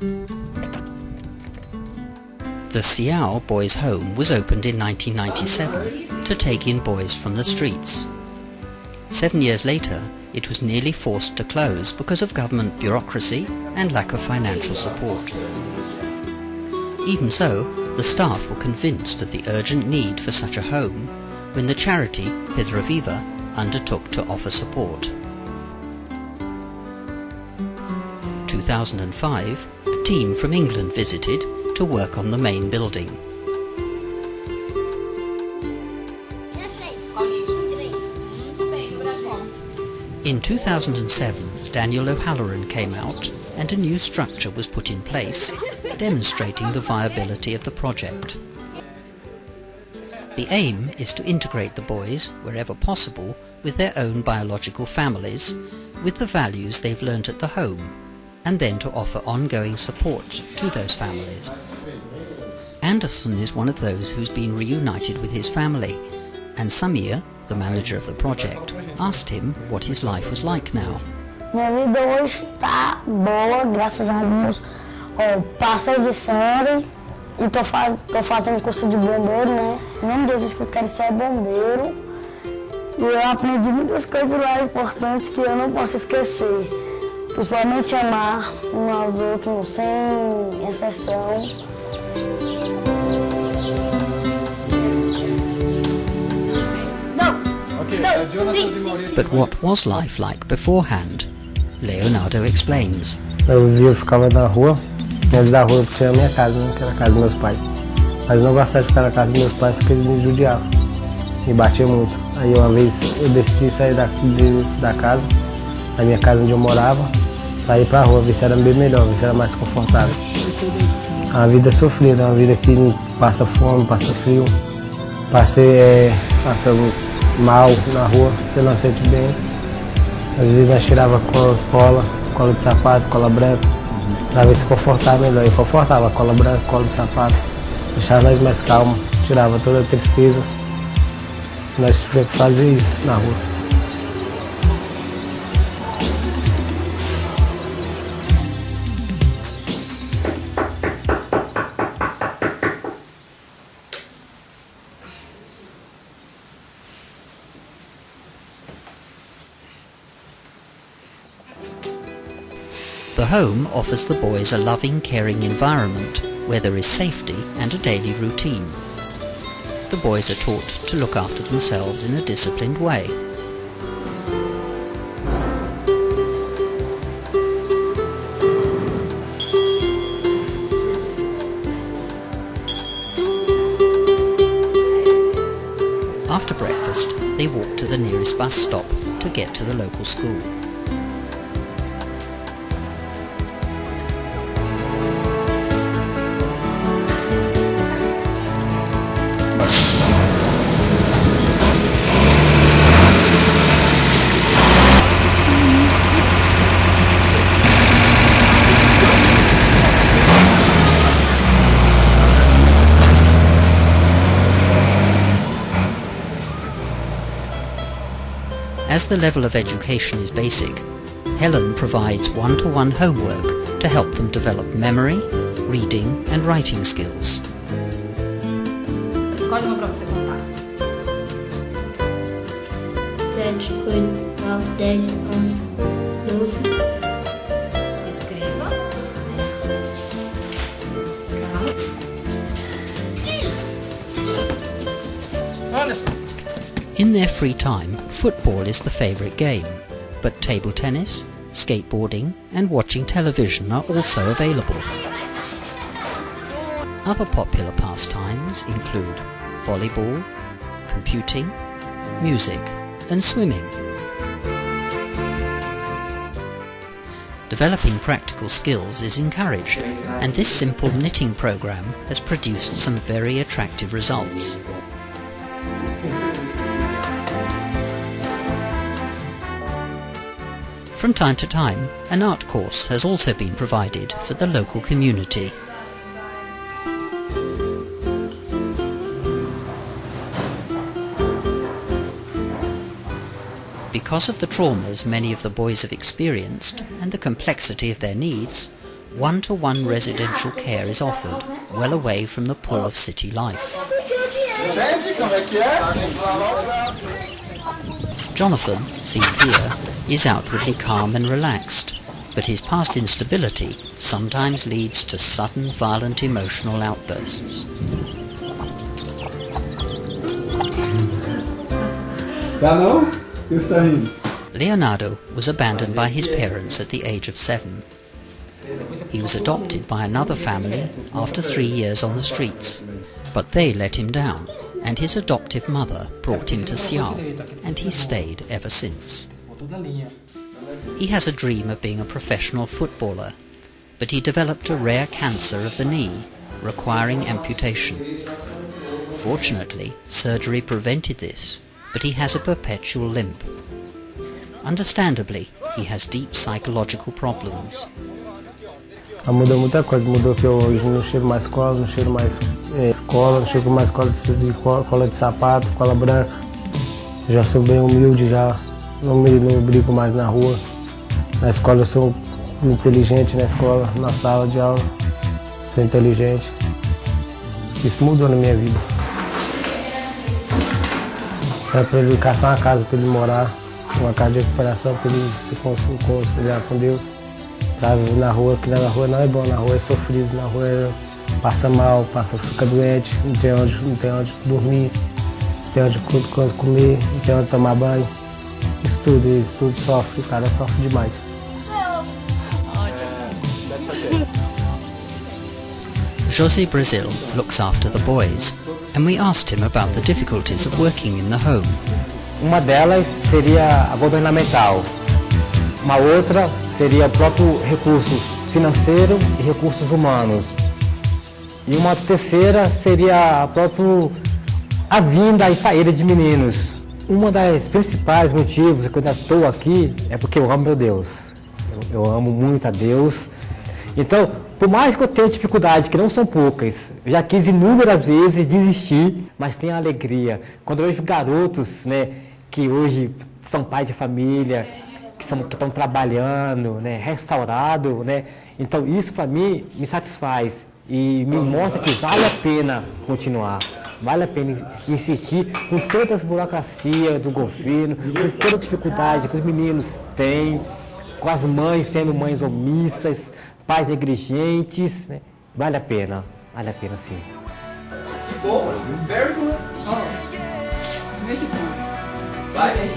The Siao Boys' Home was opened in 1997 to take in boys from the streets. 7 years later, it was nearly forced to close because of government bureaucracy and lack of financial support. Even so, the staff were convinced of the urgent need for such a home when the charity Pedra Viva undertook to offer support. 2005, a team from England visited to work on the main building. In 2007, Daniel O'Halloran came out and a new structure was put in place, demonstrating the viability of the project. The aim is to integrate the boys, wherever possible, with their own biological families, with the values they've learnt at the home, and then to offer ongoing support to those families. Anderson is one of those who's been reunited with his family, and Samir, the manager of the project, asked him what his life was like now. Minha vida hoje está boa, graças a Deus. Passei de série e tô fazendo curso de bombeiro, né? Não desisto que eu quero ser bombeiro. E eu aprendi muitas coisas lá importantes que eu não posso esquecer. Principalmente amar uns aos outros sem exceção. But what was life like beforehand? Leonardo explains. Eu ficava na rua, dentro da rua eu tinha a minha casa, né, que era a casa dos meus pais. Mas não gostava de ficar na casa dos meus pais porque eles me judiavam, me batiam muito. Aí uma vez eu decidi sair da casa, da minha casa onde eu morava, para ir para a rua, ver se era bem melhor, ver se era mais confortável. A vida é sofrida, uma vida que passa fome, passa frio, passa mal na rua, você não sente bem. Às vezes nós tirava cola de sapato, cola branca, para ver se confortava melhor. E confortava, cola branca, cola de sapato, deixava nós mais calmos, tirava toda a tristeza. Nós tivemos que fazer isso na rua. The home offers the boys a loving, caring environment where there is safety and a daily routine. The boys are taught to look after themselves in a disciplined way. After breakfast, they walk to the nearest bus stop to get to the local school. As the level of education is basic, Helen provides one-to-one homework to help them develop memory, reading and writing skills. Escolhe uma para você contar. 7, 8, 9, 10, 11, 12. Escreva. In their free time, football is the favourite game, but table tennis, skateboarding and watching television are also available. Other popular pastimes include volleyball, computing, music and swimming. Developing practical skills is encouraged, and this simple knitting program has produced some very attractive results. From time to time, an art course has also been provided for the local community. Because of the traumas many of the boys have experienced and the complexity of their needs, one-to-one residential care is offered, well away from the pull of city life. Jonathan, seen here, is outwardly calm and relaxed, but his past instability sometimes leads to sudden violent emotional outbursts. Leonardo was abandoned by his parents at the age of 7. He was adopted by another family after 3 years on the streets, but they let him down, and his adoptive mother brought him to Siao, and he stayed ever since. He has a dream of being a professional footballer, but he developed a rare cancer of the knee, requiring amputation. Fortunately, surgery prevented this, but he has a perpetual limp. Understandably, he has deep psychological problems. Mudou muita coisa, mudou que eu hoje não cheiro mais cola, não cheiro mais escola, não cheiro mais cola de sapato, cola branca. Já sou bem humilde, já não brinco mais na rua. Na escola eu sou inteligente, na escola, na sala de aula, sou inteligente. Isso mudou na minha vida. É para ele caçar uma casa para ele morar, uma casa de recuperação para ele se conciliar com Deus. Pra viver na rua, que na rua não é bom, na rua é sofrido, na rua passa mal, fica doente, não tem onde dormir, não tem onde comer, não tem onde tomar banho. Isso tudo sofre, o cara sofre demais. José Brazil looks after the boys, and we asked him about the difficulties of working in the home. Uma delas seria a governamental, uma outra seria o próprio recurso financeiro e recursos humanos. E uma terceira seria a vinda e saída de meninos. Um dos principais motivos que eu ainda estou aqui é porque eu amo meu Deus. Eu amo muito a Deus. Então, por mais que eu tenha dificuldades, que não são poucas, eu já quis inúmeras vezes desistir, mas tenho a alegria. Quando eu vejo garotos, né, que hoje são pais de família, que estão trabalhando, né, restaurado, né, então isso para mim me satisfaz e me mostra que vale a pena continuar, vale a pena insistir com todas as burocracias do governo, com toda a dificuldade que os meninos têm, com as mães sendo mães omissas, pais negligentes, né, vale a pena sim. Boa, very good. Muito bom. Vai.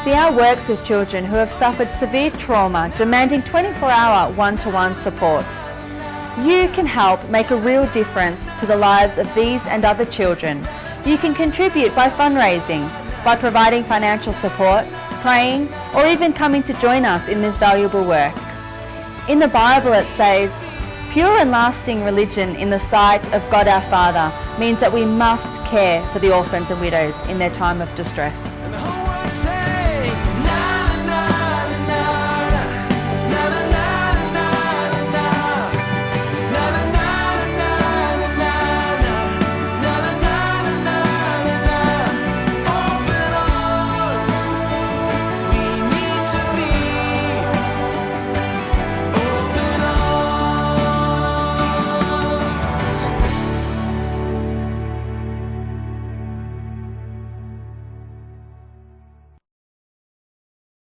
Siao works with children who have suffered severe trauma, demanding 24-hour one-to-one support. You can help make a real difference to the lives of these and other children. You can contribute by fundraising, by providing financial support, praying, or even coming to join us in this valuable work. In the Bible it says, pure and lasting religion in the sight of God our Father means that we must care for the orphans and widows in their time of distress.